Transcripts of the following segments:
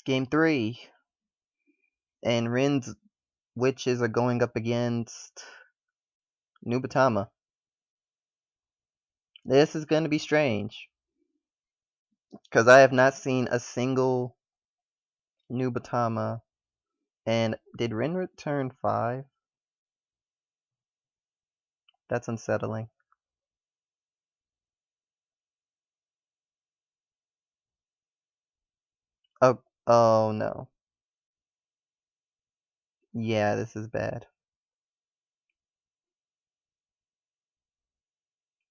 Game 3. And Rin's witches are going up against Nubatama. This is going to be strange. Because I have not seen a single Nubatama. And did Rin return 5? That's unsettling. Oh no. Yeah, this is bad.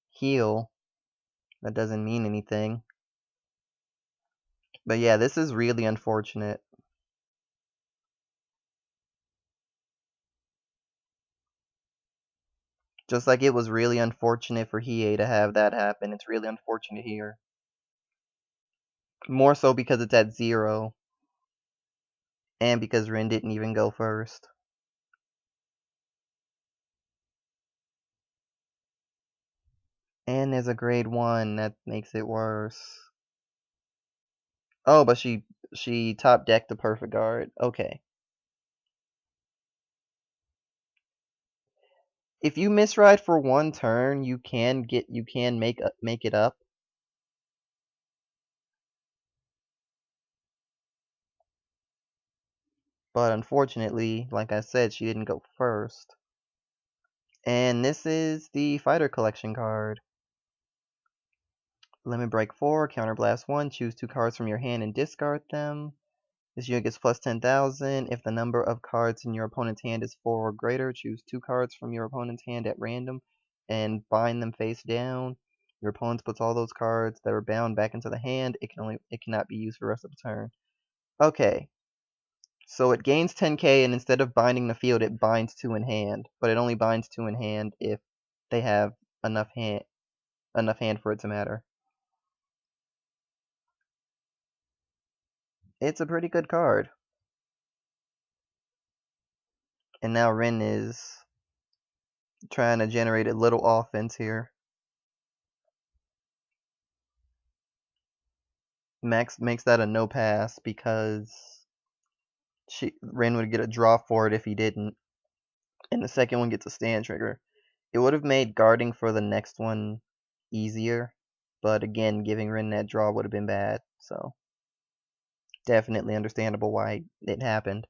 Heal. That doesn't mean anything. But yeah, this is really unfortunate. Just like it was really unfortunate for Hiei to have that happen, it's really unfortunate here. More so because it's at 0. And because Rin didn't even go first. And there's a grade 1, that makes it worse. Oh, but she top decked the perfect guard. Okay. If you misride for 1 turn, you can make it up. But unfortunately, like I said, she didn't go first. And this is the Fighter Collection card. Limit Break 4, Counterblast 1, choose 2 cards from your hand and discard them. This unit gets plus 10,000. If the number of cards in your opponent's hand is 4 or greater, choose 2 cards from your opponent's hand at random and bind them face down. Your opponent puts all those cards that are bound back into the hand. It cannot be used for the rest of the turn. Okay. So it gains 10k, and instead of binding the field, it binds 2 in hand. But it only binds 2 in hand if they have enough hand for it to matter. It's a pretty good card. And now Rin is trying to generate a little offense here. MaX makes that a no pass because Rin would get a draw for it if he didn't. And the second one gets a stand trigger. It would have made guarding for the next one easier. But again, giving Rin that draw would have been bad. So definitely understandable why it happened.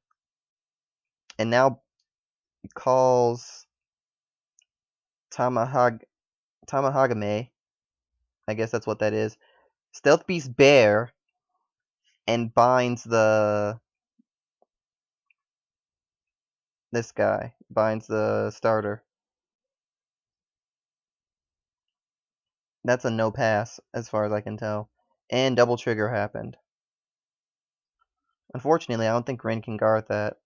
And now he calls Tamahagame. I guess that's what that is. Stealth Beast Bear, and binds this guy. Binds the starter. That's a no pass, as far as I can tell. And double trigger happened. Unfortunately, I don't think Rin can guard that.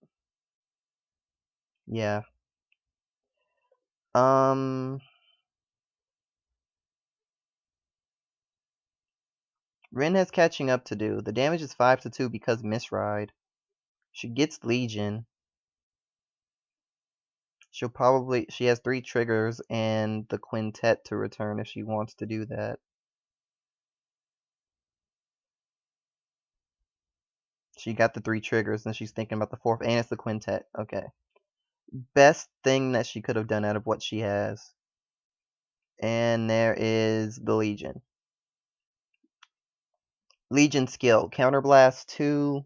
Yeah. Rin has catching up to do. The damage is 5-2 because misride. She gets Legion. She has 3 triggers and the quintet to return if she wants to do that. She got the 3 triggers and she's thinking about the 4th, and it's the quintet. Okay. Best thing that she could have done out of what she has. And there is the Legion. Legion skill. Counterblast 2.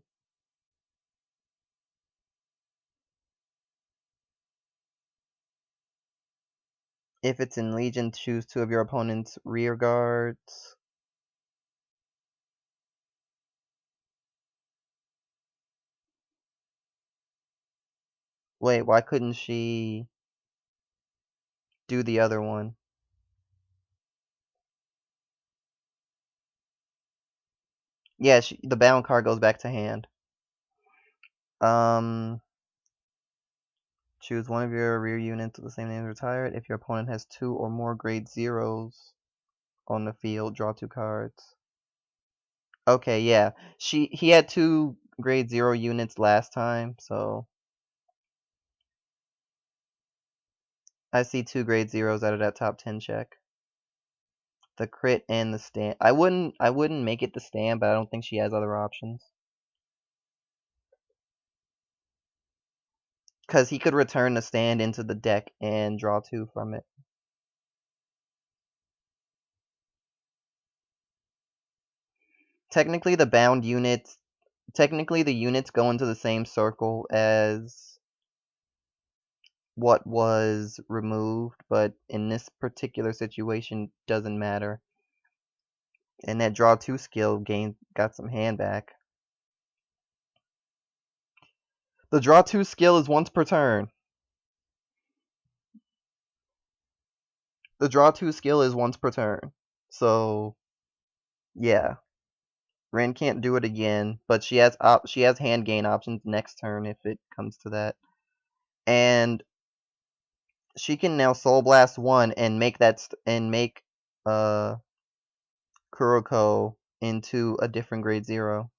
If it's in Legion, choose 2 of your opponent's rear guards. Wait, why couldn't she do the other one? Yeah, the bound card goes back to hand. Choose one of your rear units with the same name as retired. If your opponent has 2 or more grade 0s on the field, draw 2 cards. Okay, yeah. He had 2 grade 0 units last time, so I see 2 grade 0s out of that top 10 check. The crit and the stand. I wouldn't make it the stand, but I don't think she has other options. Because he could return the stand into the deck and draw 2 from it. Technically, the units go into the same circle as what was removed, but in this particular situation, doesn't matter. And that draw 2 skill got some hand back. The draw 2 skill is once per turn. The draw 2 skill is once per turn. So, yeah. Rin can't do it again, but she has hand gain options next turn if it comes to that. And she can now Soul Blast 1 and make Kuroko into a different grade 0.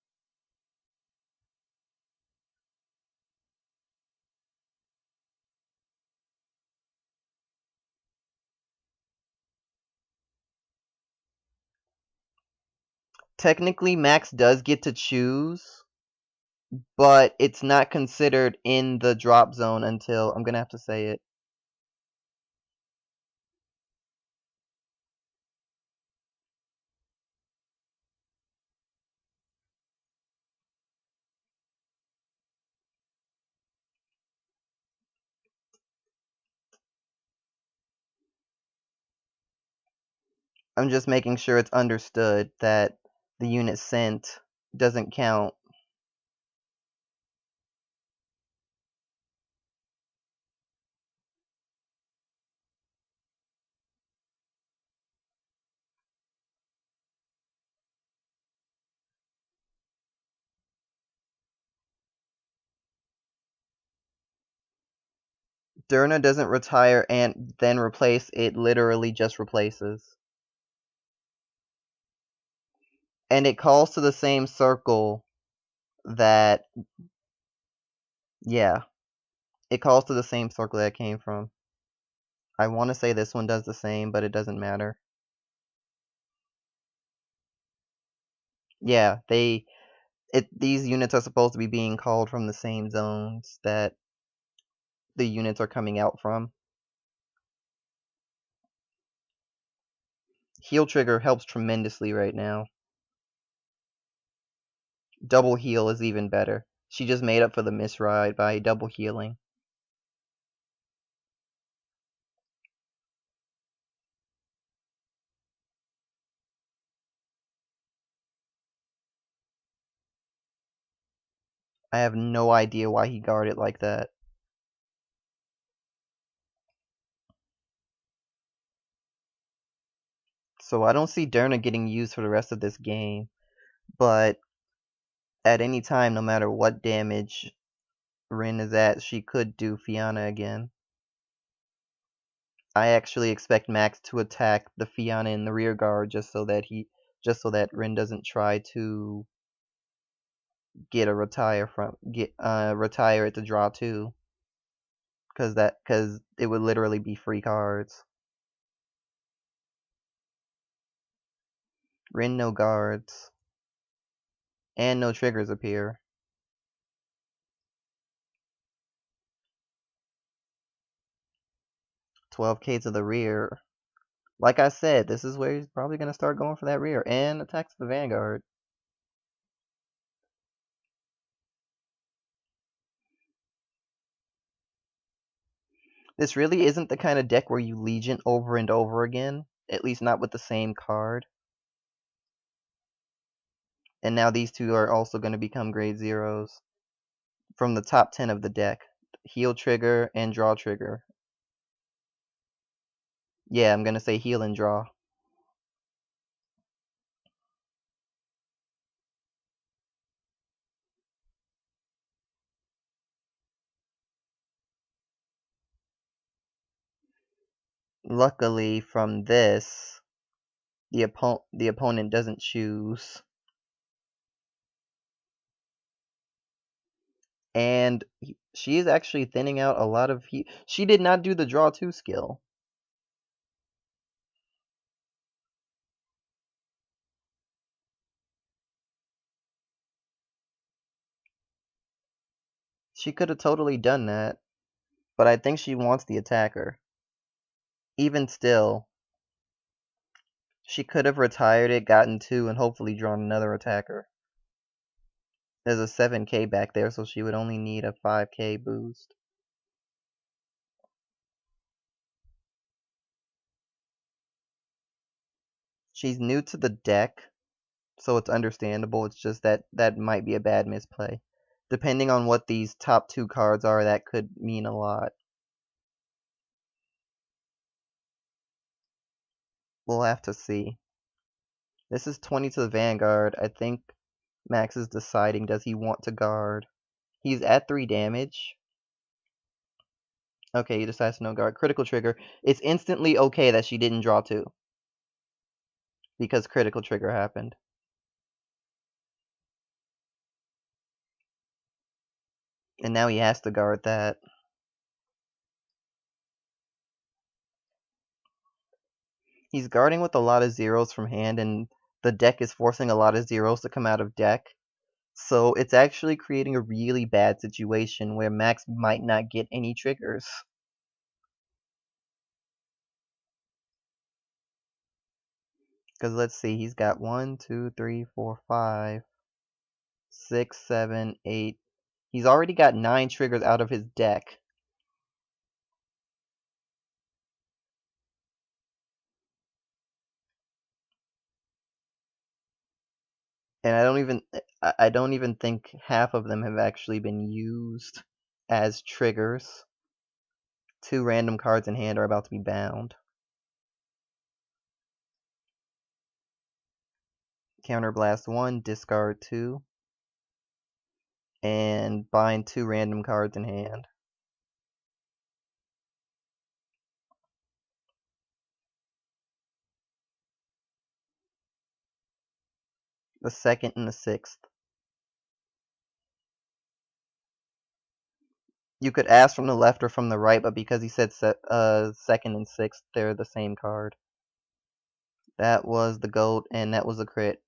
Technically, Max does get to choose, but it's not considered in the drop zone until I'm gonna have to say it. I'm just making sure it's understood that the unit sent doesn't count. Durna doesn't retire and then replace, it literally just replaces. And it calls to the same circle that, yeah, it calls to the same circle that it came from. I want to say this one does the same, but it doesn't matter. Yeah, these units are supposed to be being called from the same zones that the units are coming out from. Heal trigger helps tremendously right now. Double heal is even better. She just made up for the misride by double healing. I have no idea why he guarded like that. So I don't see Durna getting used for the rest of this game, but at any time, no matter what damage Rin is at, she could do Fianna again. I actually expect Max to attack the Fianna in the rear guard just so that Rin doesn't try to retire it to draw 2, because it would literally be free cards. Rin no guards and no triggers appear. 12k to the rear. Like I said, this is where he's probably gonna start going for that rear and attacks the Vanguard. This really isn't the kind of deck where you Legion over and over again, at least not with the same card. And now these two are also going to become grade 0s from the top 10 of the deck. Heal trigger and draw trigger. Yeah, I'm going to say heal and draw. Luckily, from this, the opponent doesn't choose. And she is actually thinning out a lot of heat. She did not do the draw 2 skill. She could have totally done that. But I think she wants the attacker. Even still, she could have retired it, gotten 2, and hopefully drawn another attacker. There's a 7k back there, so she would only need a 5k boost. She's new to the deck, so it's understandable. It's just that that might be a bad misplay. Depending on what these top 2 cards are, that could mean a lot. We'll have to see. This is 20 to the Vanguard. I think Max is deciding, does he want to guard? He's at 3 damage. Okay, he decides to no guard. Critical trigger. It's instantly okay that she didn't draw 2. Because critical trigger happened. And now he has to guard that. He's guarding with a lot of zeros from hand, and the deck is forcing a lot of zeros to come out of deck. So it's actually creating a really bad situation where Max might not get any triggers. Because let's see, he's got 1, 2, 3, 4, 5, 6, 7, 8. He's already got 9 triggers out of his deck. And I don't even think half of them have actually been used as triggers. 2 random cards in hand are about to be bound. Counterblast 1, discard 2, and bind 2 random cards in hand. The 2nd and the 6th. You could ask from the left or from the right, but because he said 2nd and 6th, they're the same card. That was the gold, and that was a crit.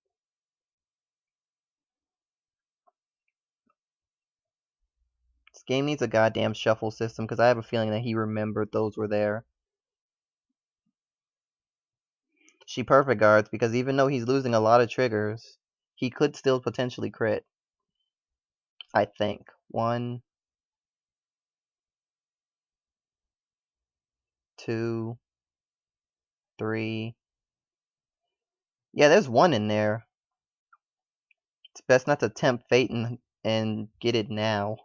This game needs a goddamn shuffle system, because I have a feeling that he remembered those were there. She perfect guards, because even though he's losing a lot of triggers, he could still potentially crit. I think. 1, 2, 3. Yeah, there's 1 in there. It's best not to tempt fate and get it now.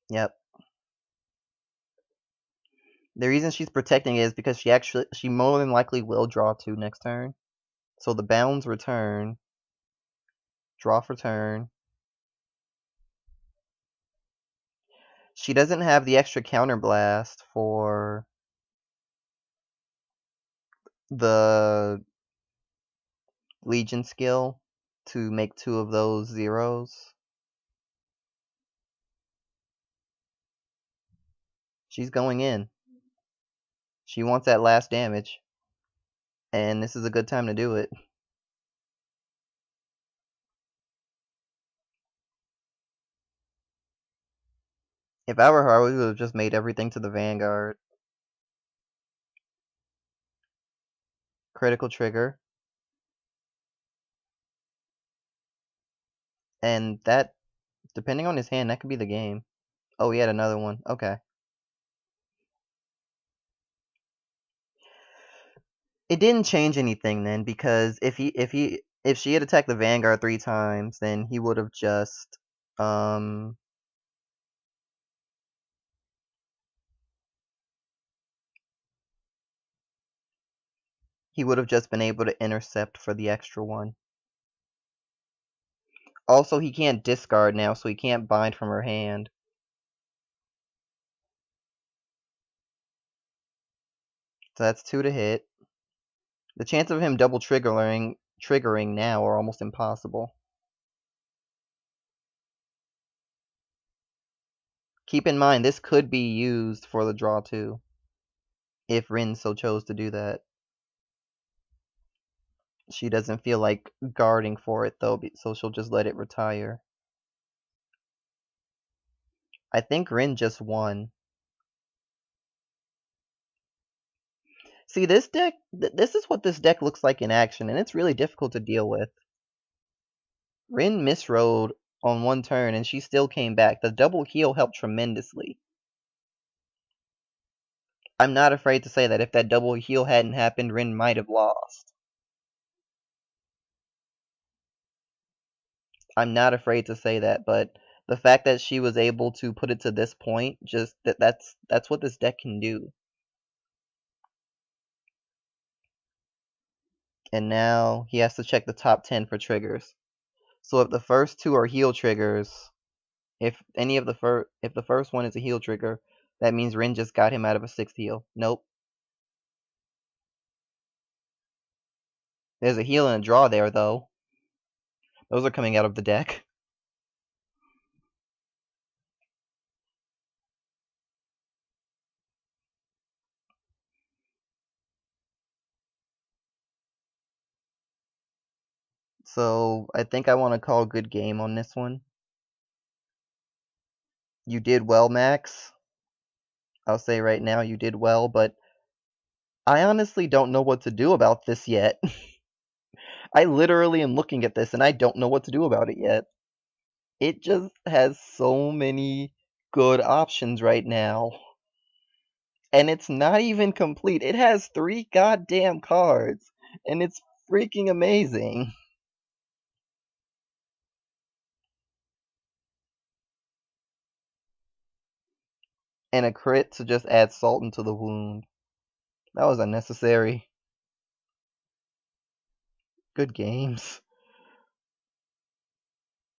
Yep. The reason she's protecting it is because she more than likely will draw 2 next turn. So the bounds return, draw for turn. She doesn't have the extra counterblast for the Legion skill to make 2 of those zeros. She's going in. She wants that last damage. And this is a good time to do it. If I were her, I would have just made everything to the Vanguard. Critical trigger. And that, depending on his hand, that could be the game. Oh, he had another one. Okay. It didn't change anything then, because if she had attacked the Vanguard 3 times, then he would have just been able to intercept for the extra one. Also, he can't discard now, so he can't bind from her hand. So that's 2 to hit. The chance of him double triggering now are almost impossible. Keep in mind, this could be used for the draw too, if Rin so chose to do that. She doesn't feel like guarding for it though, so she'll just let it retire. I think Rin just won. See, this deck, this is what this deck looks like in action, and it's really difficult to deal with. Rin misrode on one turn, and she still came back. The double heal helped tremendously. I'm not afraid to say that if that double heal hadn't happened, Rin might have lost. I'm not afraid to say that, but the fact that she was able to put it to this point, just that's what this deck can do. And now he has to check the top 10 for triggers. So if the first two are heal triggers, if the first one is a heal trigger, that means Rin just got him out of a 6th heal. Nope. There's a heal and a draw there though. Those are coming out of the deck. So I think I want to call good game on this one. You did well, Max. I'll say right now you did well, but I honestly don't know what to do about this yet. I literally am looking at this and I don't know what to do about it yet. It just has so many good options right now. And it's not even complete. It has 3 goddamn cards. And it's freaking amazing. And a crit to just add salt into the wound. That was unnecessary. Good games.